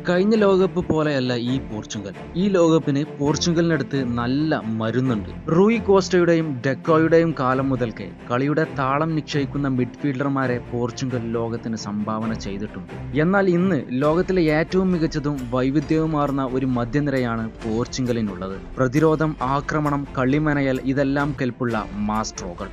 കഴിഞ്ഞ ലോകകപ്പ് പോലെയല്ല ഈ പോർച്ചുഗൽ. ഈ ലോകകപ്പിന് പോർച്ചുഗലിനടുത്ത് നല്ല മരുന്നുണ്ട്. റൂയി കോസ്റ്റയുടെയും ഡെക്കോയുടെയും കാലം മുതൽക്കേ കളിയുടെ താളം നിശ്ചയിക്കുന്ന മിഡ്ഫീൽഡർമാരെ പോർച്ചുഗൽ ലോകത്തിന് സംഭാവന ചെയ്തിട്ടുണ്ട്. എന്നാൽ ഇന്ന് ലോകത്തിലെ ഏറ്റവും മികച്ചതും വൈവിധ്യവുമാർന്ന ഒരു മധ്യനിരയാണ് പോർച്ചുഗലിനുള്ളത്. പ്രതിരോധം, ആക്രമണം, കളിമനയൽ ഇതെല്ലാം കെൽപ്പുള്ള മാസ്ട്രോകൾ.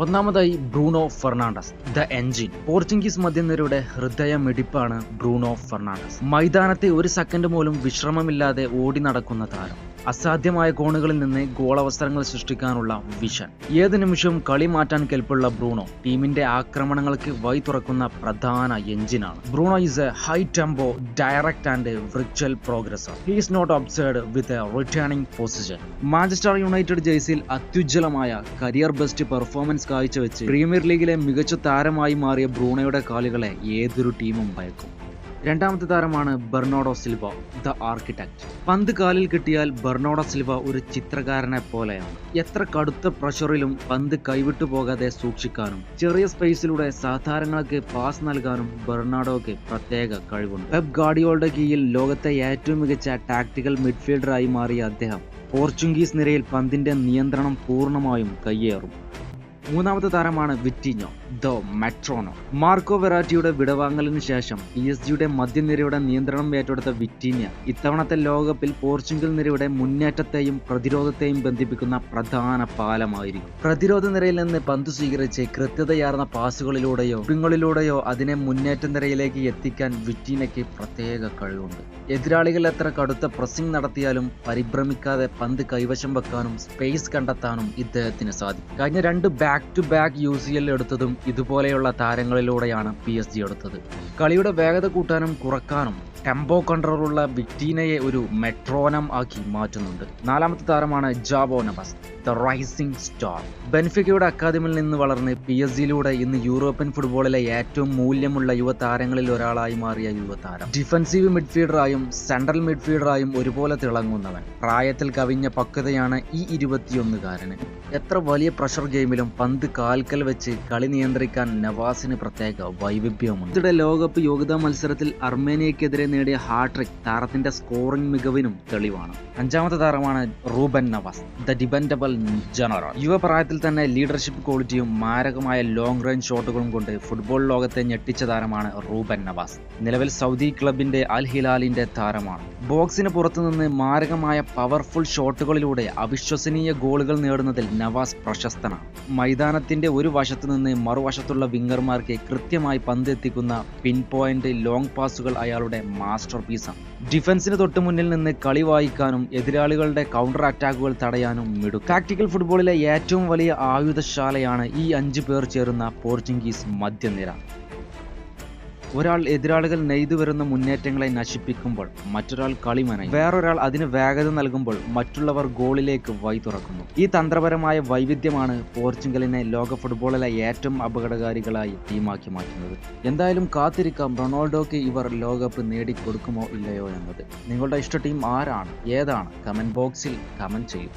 ഒന്നാമതായി Bruno Fernandes, the engine. Portuguese മധ്യനിരയുടെ ഹൃദയമിടിപ്പാണ് ബ്രൂണോ ഫെർണാണ്ടസ്. മൈതാനത്തെ ഒരു സെക്കൻഡ് പോലും വിശ്രമമില്ലാതെ ഓടി നടക്കുന്ന താരം. അസാധ്യമായ കോണുകളിൽ നിന്ന് ഗോളവസരങ്ങൾ സൃഷ്ടിക്കാനുള്ള വിഷൻ. ഏത് നിമിഷവും കളി മാറ്റാൻ കെൽപ്പുള്ള ബ്രൂണോ ടീമിന്റെ ആക്രമണങ്ങൾക്ക് വഴി തുറക്കുന്ന പ്രധാന എഞ്ചിനാണ്. Bruno is a high tempo, direct and virtual progressor. He is not obsessed with a returning position. Manchester United ജേഴ്സിയിൽ അത്യുജ്വലമായ കരിയർ ബെസ്റ്റ് പെർഫോമൻസ് കാഴ്ചവെച്ച് പ്രീമിയർ ലീഗിലെ മികച്ച താരമായി മാറിയ ബ്രൂണോയുടെ കാലുകളെ ഏതൊരു ടീമും ഭയക്കും. രണ്ടാമത്തെ താരമാണ് ബെർണാഡോ സിൽവ, ദ ആർക്കിടെക്ട്. പന്ത് കാലിൽ കിട്ടിയാൽ ബെർണാഡോ സിൽവ ഒരു ചിത്രകാരനെ പോലെയാണ്. എത്ര കടുത്ത പ്രഷറിലും പന്ത് കൈവിട്ടു പോകാതെ സൂക്ഷിക്കാനും ചെറിയ സ്പേസിലൂടെ സാധാരണങ്ങൾക്ക് പാസ് നൽകാനും ബെർണാഡോയ്ക്ക് പ്രത്യേക കഴിവുണ്ട്. പെപ് ഗാർഡിയോളയുടെ കീഴിൽ ലോകത്തെ ഏറ്റവും മികച്ച ടാക്ടിക്കൽ മിഡ്ഫീൽഡറായി മാറിയ അദ്ദേഹം പോർച്ചുഗീസ് നിരയിൽ പന്തിന്റെ നിയന്ത്രണം പൂർണ്ണമായും കയ്യേറും. മൂന്നാമത്തെ താരമാണ് വിറ്റിഞ്ഞോ, ദ മെട്രോണോ. മാർക്കോ വെറാറ്റിയുടെ വിടവാങ്ങലിന് ശേഷം PSG മധ്യനിരയുടെ നിയന്ത്രണം ഏറ്റെടുത്ത വിറ്റിന്യ ഇത്തവണത്തെ ലോകകപ്പിൽ പോർച്ചുഗൽ നിരയുടെ മുന്നേറ്റത്തെയും പ്രതിരോധത്തെയും ബന്ധിപ്പിക്കുന്ന പ്രധാന പാലമായിരിക്കും. പ്രതിരോധ നിരയിൽ നിന്ന് പന്ത് സ്വീകരിച്ച് കൃത്യതയാർന്ന പാസുകളിലൂടെയോ ഡ്രിബിളിലൂടെയോ അതിനെ മുന്നേറ്റ നിരയിലേക്ക് എത്തിക്കാൻ വിറ്റിന്യയ്ക്ക് പ്രത്യേക കഴിവുണ്ട്. എതിരാളികൾ എത്ര കടുത്ത പ്രസിംഗ് നടത്തിയാലും പരിഭ്രമിക്കാതെ പന്ത് കൈവശം വെക്കാനും സ്പേസ് കണ്ടെത്താനും ഇദ്ദേഹത്തിന് സാധിക്കും. കഴിഞ്ഞ രണ്ട് ബാക്ക് ടു ബാക്ക് UCL എടുത്തതും ഇതുപോലെയുള്ള താരങ്ങളിലൂടെയാണ് PSG എടുത്തത്. കളിയുടെ വേഗത കൂട്ടാനും കുറക്കാനും ടെമ്പോ കൺട്രോളുള്ള വിറ്റീനയെ ഒരു മെട്രോനം ആക്കി മാറ്റുന്നുണ്ട്. നാലാമത്തെ താരമാണ് Joao Neves, the rising star. ബെൻഫിക്കയുടെ അക്കാദമിയിൽ നിന്ന് വളർന്ന് PSG ഇന്ന് യൂറോപ്യൻ ഫുട്ബോളിലെ ഏറ്റവും മൂല്യമുള്ള യുവതാരങ്ങളിൽ ഒരാളായി മാറിയ യുവതാരം. ഡിഫൻസീവ് മിഡ്ഫീൽഡറായും സെൻട്രൽ മിഡ്ഫീൽഡറായും ഒരുപോലെ തിളങ്ങുന്നവൻ. പ്രായത്തിൽ കവിഞ്ഞ പക്വതയാണ് ഈ 21-കാരന്. എത്ര വലിയ പ്രഷർ ഗെയിമിലും പന്ത് കാൽക്കൽ വെച്ച് കളി നിയന്ത്രിക്കാൻ നവാസിന് പ്രത്യേക വൈവിധ്യമുണ്ട്. ഇതിടെ ലോകകപ്പ് യോഗ്യതാ മത്സരത്തിൽ അർമേനിയക്കെതിരെ നേടിയ ഹാട്രിക് താരത്തിന്റെ സ്കോറിംഗ് മികവിനും തെളിവാണ്. അഞ്ചാമത്തെ താരമാണ് Ruben Neves, the dependable general. യുവപ്രായത്തിൽ തന്നെ ലീഡർഷിപ്പ് ക്വാളിറ്റിയും മാരകമായ ലോങ് റേഞ്ച് ഷോട്ടുകളും കൊണ്ട് ഫുട്ബോൾ ലോകത്തെ ഞെട്ടിച്ച താരമാണ് റൂബൻ നവാസ്. നിലവിൽ സൗദി ക്ലബിന്റെ അൽ ഹിലാലിന്റെ താരമാണ്. ബോക്സിന് പുറത്തുനിന്ന് മാരകമായ പവർഫുൾ ഷോട്ടുകളിലൂടെ അവിശ്വസനീയ ഗോളുകൾ നേടുന്നതിൽ നവാസ് പ്രശസ്തനാണ്. മൈതാനത്തിന്റെ ഒരു വശത്തു നിന്ന് മറുവശത്തുള്ള വിംഗർമാർക്ക് കൃത്യമായി പന്ത് എത്തിക്കുന്ന പിൻ പോയിന്റ് ലോങ് പാസുകൾ അയാളുടെ മാസ്റ്റർ പീസാണ്. ഡിഫൻസിന് തൊട്ട് മുന്നിൽ നിന്ന് കളി വായിക്കാനും എതിരാളികളുടെ കൗണ്ടർ അറ്റാക്കുകൾ തടയാനും മിടുക്ക്. ടാക്ടിക്കൽ ഫുട്ബോളിലെ ഏറ്റവും വലിയ ആയുധശാലയാണ് ഈ 5 പേർ ചേരുന്ന പോർച്ചുഗീസ് മധ്യനിര. ഒരാൾ എതിരാളികൾ നെയ്തു വരുന്ന മുന്നേറ്റങ്ങളെ നശിപ്പിക്കുമ്പോൾ മറ്റൊരാൾ കളിമനയും, വേറൊരാൾ അതിന് വേഗത നൽകുമ്പോൾ മറ്റുള്ളവർ ഗോളിലേക്ക് വഴി തുറക്കുന്നു. ഈ തന്ത്രപരമായ വൈവിധ്യമാണ് പോർച്ചുഗലിനെ ലോക ഫുട്ബോളിലെ ഏറ്റവും അപകടകാരികളായി ടീമാക്കി മാറ്റുന്നത്. എന്തായാലും കാത്തിരിക്കാം റൊണാൾഡോയ്ക്ക് ഇവർ ലോകകപ്പ് നേടിക്കൊടുക്കുമോ ഇല്ലയോ എന്നത്. നിങ്ങളുടെ ഇഷ്ട ടീം ആരാണ്, ഏതാണ്? കമന്റ് ബോക്സിൽ കമന്റ് ചെയ്യും.